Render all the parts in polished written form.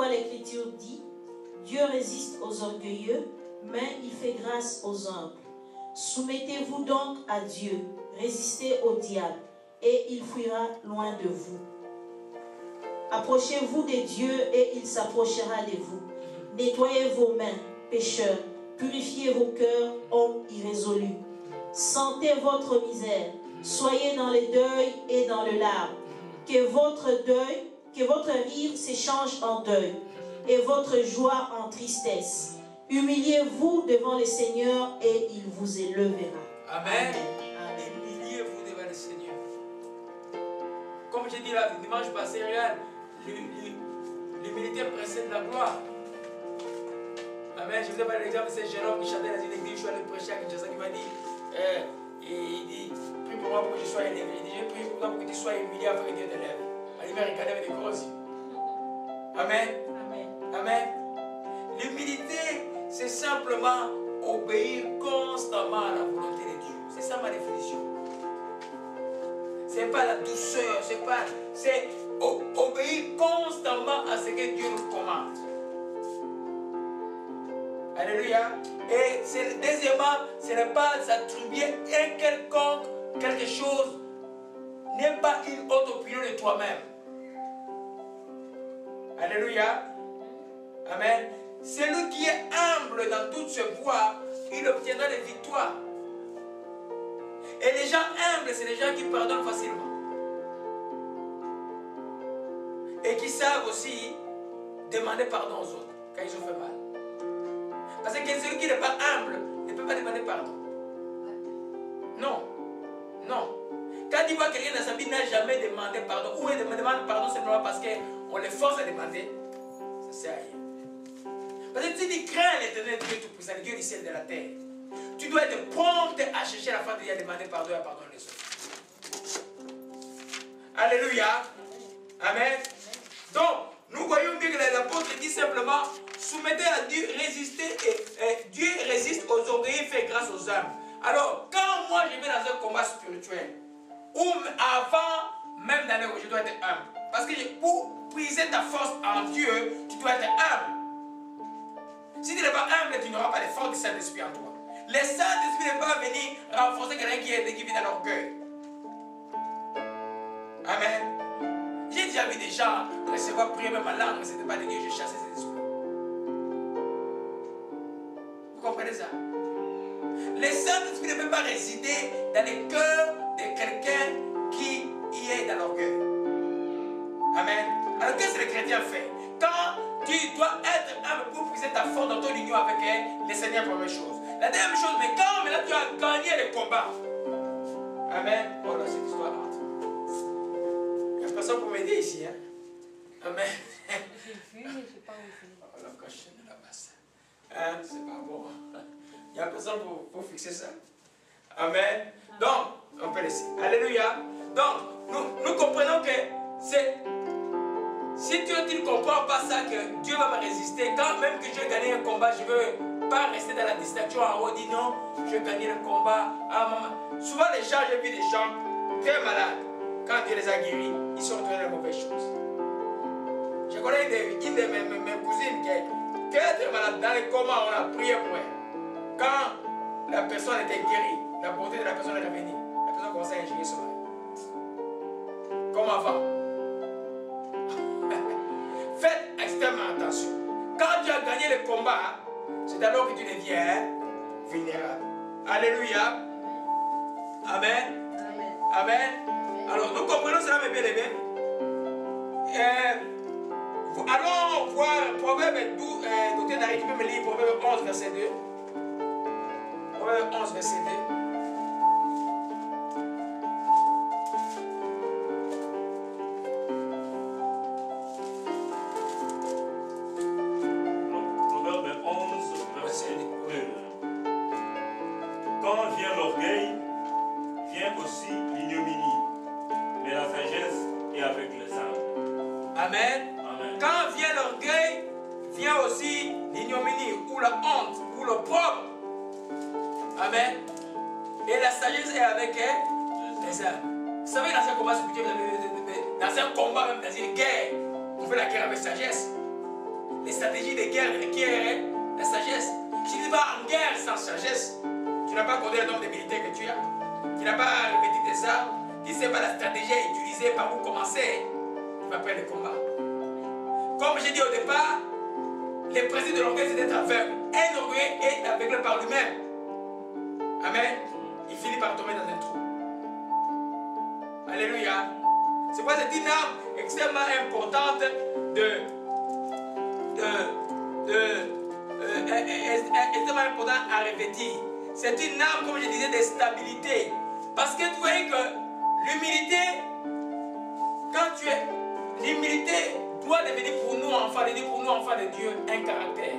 pourquoi l'Écriture dit, Dieu résiste aux orgueilleux, mais il fait grâce aux humbles. Soumettez-vous donc à Dieu, résistez au diable, et il fuira loin de vous. Approchez-vous de Dieu, et il s'approchera de vous. Nettoyez vos mains, pécheurs, purifiez vos cœurs, hommes irrésolus. Sentez votre misère, soyez dans le deuil et dans le larme. Que votre rire s'échange en deuil, et votre joie en tristesse. Humiliez-vous devant le Seigneur et il vous élevera. Amen. Humiliez-vous devant le Seigneur. Comme j'ai dit là, dimanche passé, regarde, l'humilité précède la gloire. Amen. Je vous ai parlé de l'exemple de ce jeune homme qui chantait dans une église. Je suis allé prêcher à Kinshasa, qui m'a dit, il dit, prie pour moi pour que je sois élevé. Il dit, je prie pour toi pour que tu sois humilié afin que Dieu t'élève. Il m'a regardé avec des gros yeux. Amen. Amen. Amen. L'humilité, c'est simplement obéir constamment à la volonté de Dieu. C'est ça ma définition. C'est pas la douceur, c'est obéir constamment à ce que Dieu nous commande. Alléluia. Et deuxièmement, ce n'est pas s'attribuer quelque chose, n'est pas une autre opinion de toi-même. Alléluia. Amen. Celui qui est humble dans toute ses voies, il obtiendra des victoires. Et les gens humbles, c'est les gens qui pardonnent facilement. Et qui savent aussi demander pardon aux autres quand ils ont fait mal. Parce que celui qui n'est pas humble ne peut pas demander pardon. Non. Non. Quand il voit quelqu'un dans sa vie n'a jamais demandé pardon, ou il demande pardon simplement parce qu'on les force à demander, ça sert à rien. Parce que tu dis, crains l'Éternel Dieu Tout-Puissant, le Dieu du ciel et de la terre. Tu dois être prompt à chercher la fin de Dieu, à demander pardon et à pardonner les autres. Alléluia. Amen. Donc, nous voyons bien que l'apôtre dit simplement, soumettez à Dieu, résistez, et Dieu résiste aux orgueilleux, fait grâce aux âmes. Alors, quand moi je vais dans un combat spirituel, ou avant même d'aller où je dois être humble, parce que pour puiser ta force en Dieu, tu dois être humble. Si tu n'es pas humble, tu n'auras pas les forces du Saint-Esprit en toi. Le Saint-Esprit ne peut pas venir renforcer quelqu'un qui vit dans l'orgueil. Amen. J'ai déjà vu des gens recevoir prier même en langue, mais ce n'était pas de Dieu, je chassais ces esprits. Vous comprenez ça? Le Saint-Esprit ne peut pas résider dans le cœur de quelqu'un qui y est dans l'orgueil. Amen. Alors qu'est-ce que le chrétien fait? Quand tu dois être humble pour puiser ta force dans ton union avec le Seigneur, première chose. La deuxième chose, mais quand maintenant tu as gagné le combat. Amen. Oh là, cette histoire rentre. Il n'y a personne pour m'aider ici. Hein? Amen. J'ai vu, mais je ne sais pas où c'est. Oh la cochonne de la basse. Hein? C'est pas bon. Il n'y a personne pour fixer ça. Amen. Donc, on peut laisser. Alléluia. Donc, nous comprenons que c'est... Si tu ne comprends pas ça, que Dieu va me résister, quand même que j'ai gagné un combat, je ne veux pas rester dans la distraction en haut, dire non, je vais gagner le combat. Ah, maman. Souvent, les gens, j'ai vu des gens très malades. Quand Dieu les a guéris, ils sont retournés dans les mauvaises choses. Je connais une de mes cousines qui est très malade. Dans les comas, on a prié pour elle. Quand la personne était guérie, la beauté de la personne est revenue, la personne commençait à ingérer son mari. Comme avant. Faites extrêmement attention. Quand tu as gagné le combat, c'est alors que tu deviens vulnérable. Alléluia. Amen. Amen. Amen. Alors nous comprenons cela, mes bien-aimés. Allons voir Proverbe 12, Docteur Dari, tu peux me lire Proverbe 11, verset 2. Proverbe 11, verset 2. Quand vient l'orgueil, vient aussi l'ignominie. Mais la sagesse est avec les âmes. Amen. Amen. Quand vient l'orgueil, vient aussi l'ignominie, ou la honte, ou le propre. Amen. Et la sagesse est avec les âmes. Vous savez, dans un combat spirituel, dans un combat, même dans une guerre, on fait la guerre avec sagesse. les stratégies de guerre requièrent la sagesse. Si tu vas en guerre sans sagesse, tu n'as pas connu le nombre de militaires que tu as. Tu n'as pas revêtu tes armes. Tu ne sais pas la stratégie à utiliser, par où commencer. Tu vas perdre le combat. Comme j'ai dit au départ, le principe de l'orgueil, c'est d'être aveugle. Un orgueil est aveugle par lui-même. Amen. Il finit par tomber dans un trou. Alléluia. C'est pourquoi c'est une âme extrêmement importante extrêmement important à revêtir. C'est une âme, comme je disais, de stabilité. Parce que tu vois que l'humilité, quand tu es... L'humilité doit devenir pour nous, enfants de Dieu, un caractère.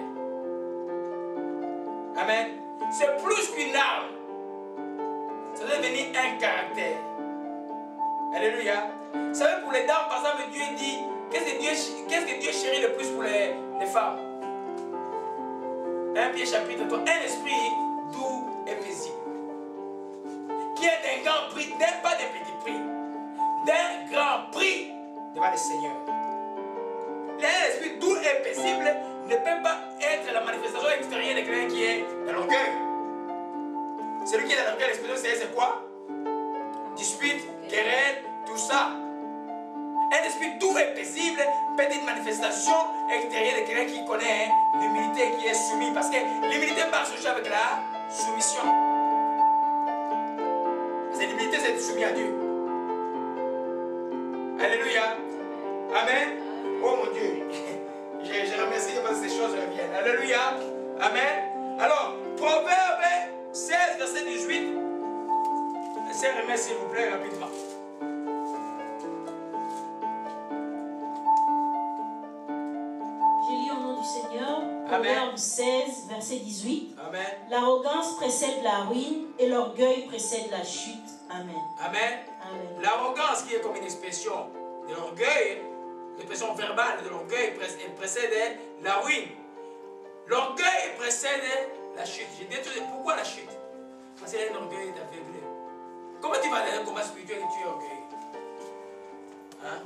Amen. C'est plus qu'une arme. Ça doit devenir un caractère. Alléluia. Vous savez, pour les dames, par exemple, Dieu dit, qu'est-ce que Dieu chérit le plus pour les femmes? 1 Pierre chapitre 3, un esprit doux et paisible. Qui est d'un grand prix, pas d'un petit prix, d'un grand prix devant le Seigneur. L'esprit doux et paisible ne peut pas être la manifestation extérieure de quelqu'un qui est dans l'orgueil. Celui qui est dans l'orgueil, l'expression c'est quoi? Dispute, querelle, tout ça. Un esprit doux et paisible peut être une manifestation extérieure de quelqu'un qui connaît l'humilité, qui est soumis. Parce que l'humilité marche aussi avec la soumission. Parce que l'humilité, c'est être soumis à Dieu. Alléluia. Amen. Oh mon Dieu. Je remercie Dieu parce que ces choses reviennent. Alléluia. Amen. Alors, Proverbe 16, verset 18. Laissez remettre s'il vous plaît rapidement. Je lis au nom du Seigneur, Proverbe 16, verset 18. Amen. L'arrogance précède la ruine et l'orgueil précède la chute. Amen. Amen. Amen. L'arrogance qui est comme une expression de l'orgueil, l'expression verbale de l'orgueil précède la ruine. L'orgueil précède la chute. J'ai dit pourquoi la chute? Parce qu'il y a un orgueil aveuglé. Comment tu vas dans un combat spirituel et tu es orgueilleux? Hein?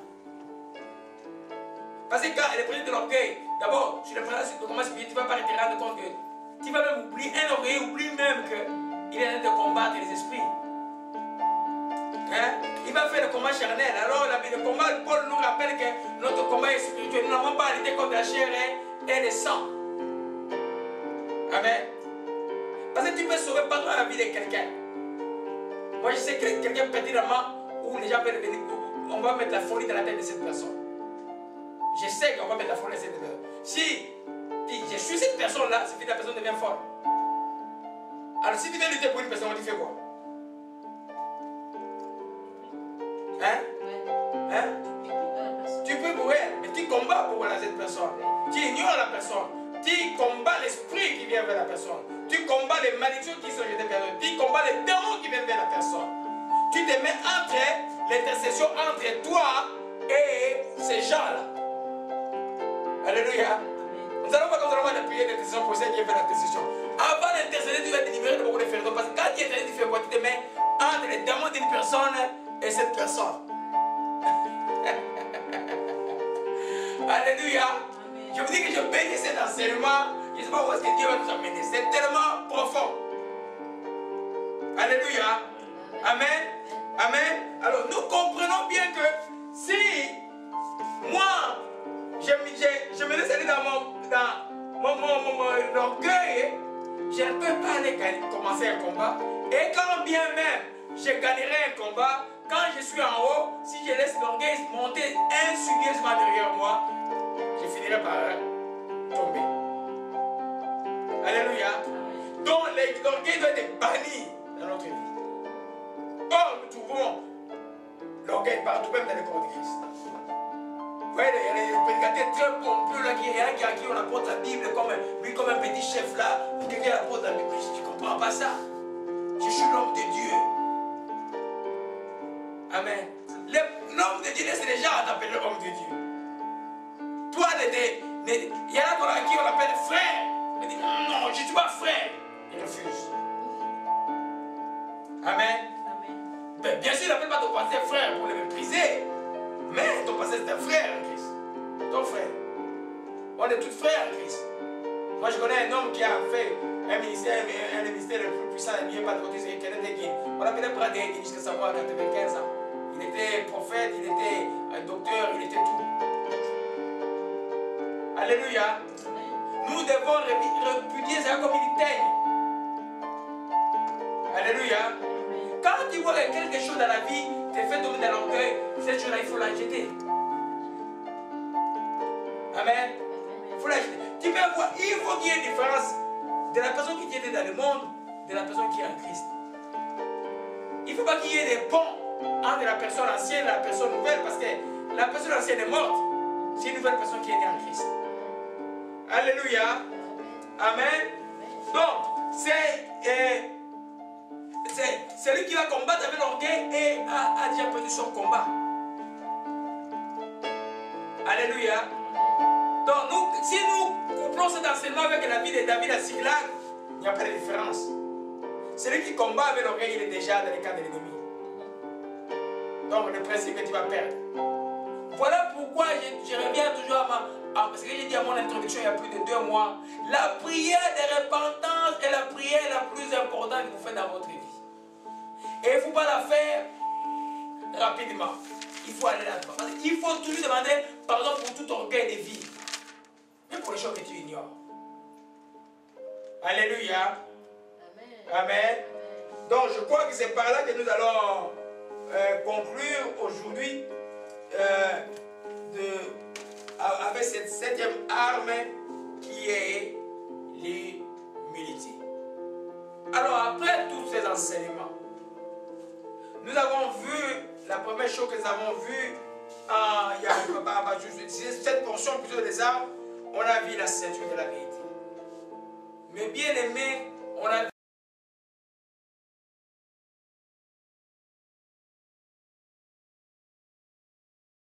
Parce que quand le principe de l'orgueil, d'abord, sur le principe de combat spirituel, tu ne vas pas te rendre compte que tu vas même oublier, un orgueil oublie même qu'il est en train de combattre les esprits. Hein? Il va faire le combat charnel. Alors, le combat, Paul nous rappelle que notre combat est spirituel. Nous n'avons pas à lutter contre la chair et le sang. Amen. Parce que tu peux sauver pas la vie de quelqu'un. Moi, je sais que quelqu'un pertinemment où les gens veulent venir, on va mettre la folie dans la tête de cette personne. Je sais qu'on va mettre la folie dans cette personne. Si je suis cette personne-là, c'est que la personne devient folle. Alors, si tu veux lutter pour une personne, tu fais quoi? Hein? Hein? Tu peux pour elle, mais tu combats pour cette personne. Tu ignores la personne. Tu combats l'esprit qui vient vers la personne. Tu combats les malédictions qui sont jetées vers elle. Tu combats les démons qui viennent vers la personne. Tu te mets entre l'intercession entre toi et ces gens-là. Alléluia. Nous allons pas comme ça de prier l'intercession pour ceux qui viennent vers l'intercession. Avant d'intercéder, tu vas te libérer de beaucoup de ferdons. Parce que quand tu intercèdes, tu fais quoi? Tu te mets entre les démons d'une personne et cette personne. Alléluia. Je vous dis que je bénis cet enseignement. Je ne sais pas où est-ce que Dieu va nous amener. C'est tellement profond. Alléluia. Amen. Amen. Alors nous comprenons bien que si moi je me laisse aller dans mon orgueil, je ne peux pas aller commencer un combat. Et quand bien même je gagnerai un combat, quand je suis en haut, si je laisse l'orgueil monter insidieusement derrière moi, je finirai par tomber. Alléluia. Donc l'orgueil doit être banni dans notre vie. Or, nous trouvons l'orgueil partout, même dans le corps de Christ. Vous voyez, il y a des prédicateurs très pompeux là, à qui on apporte la Bible comme un petit chef là. Quelqu'un apporte la Bible, je ne comprends pas ça. Je suis l'homme de Dieu. Amen. L'homme de Dieu laisse les gens t'appeler l'homme de Dieu. Toi, il y en a qui on appelle frère. Il dit non, je ne suis pas frère. Il refuse. Amen. Ben, bien sûr, il n'appelle pas ton pasteur frère pour le mépriser. Mais ton pasteur c'est un frère en Christ. Ton frère. On est tous frères en Christ. Moi, je connais un homme qui a fait un ministère le plus puissant et bien patriotique, c'est Kenneth Hagin. On l'appelait Brad Hagin jusqu'à sa mort à 95 ans. Il était prophète, il était un docteur, il était tout. Alléluia. Nous devons répudier ça comme il teigne. Alléluia. Quand tu vois que quelque chose dans la vie te fait dominer dans l'orgueil, cette chose-là, il faut la jeter. Amen. Il faut la jeter. Tu peux voir, il faut qu'il y ait une différence de la personne qui était dans le monde, de la personne qui est en Christ. Il ne faut pas qu'il y ait des ponts entre la personne ancienne et la personne nouvelle, parce que la personne ancienne est morte. C'est une nouvelle personne qui est née en Christ. Alléluia. Amen. Donc, c'est celui qui va combattre avec l'orgueil et a déjà perdu son combat. Alléluia. Donc, si nous couplons cet enseignement avec la vie de David à Siglag, il n'y a pas de différence. Celui qui combat avec l'orgueil, il est déjà dans les cas de l'ennemi. Donc, le principe que tu vas perdre. Voilà pourquoi je reviens toujours à ce que j'ai dit à mon introduction il y a plus de 2 mois. La prière de repentance est la prière la plus importante que vous faites dans votre vie. Et il ne faut pas la faire rapidement. Il faut aller là-dedans. Il faut toujours demander pardon pour tout orgueil de vie. Même pour les choses que tu ignores. Alléluia. Amen. Amen. Donc je crois que c'est par là que nous allons conclure aujourd'hui avec cette 7e arme qui est l'humilité. Alors après tous ces enseignements, nous avons vu, la première chose que nous avons vue, il y a cette portion plutôt des arbres, on a vu la ceinture de la vérité. Mais bien aimé, on a vu